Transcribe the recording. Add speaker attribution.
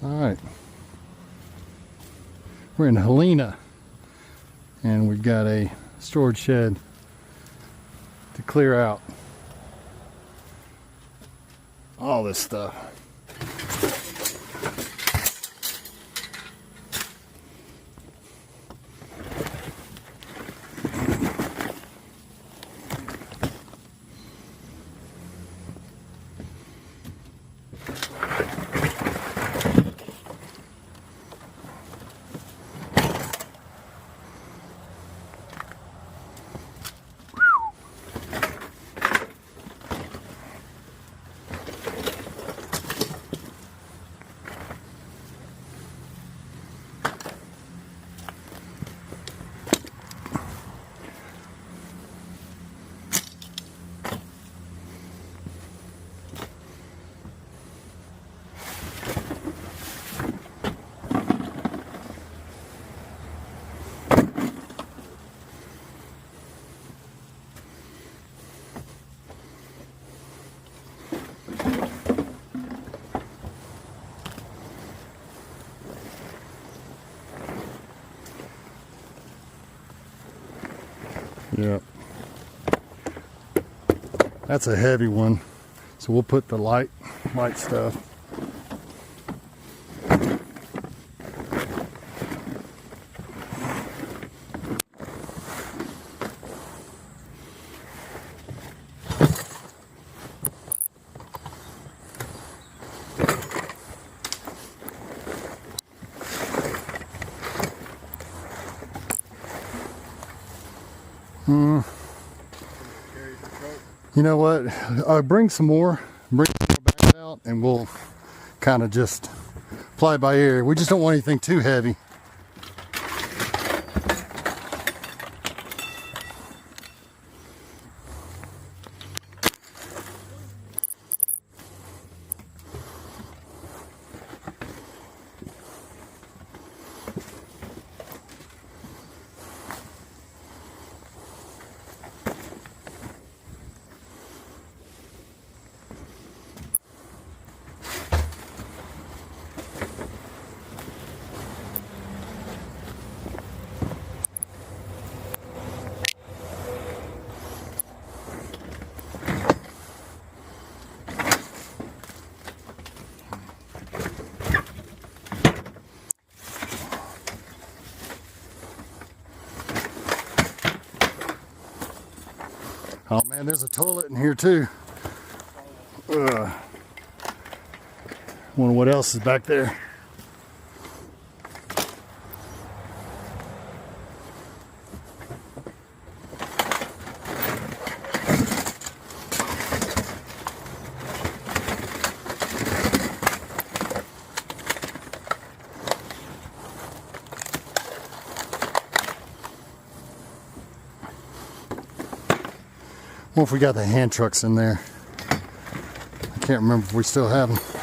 Speaker 1: Alright, we're in Helena and we've got a storage shed to clear out all this stuff. Yep. That's a heavy one. So we'll put the light stuff. You know what? Bring some more. Bring some more bags out, and we'll kind of just fly by ear. We just don't want anything too heavy. Oh man, there's a toilet in here too. Wonder what else is back there. What if we got the hand trucks in there? I can't remember if we still have them.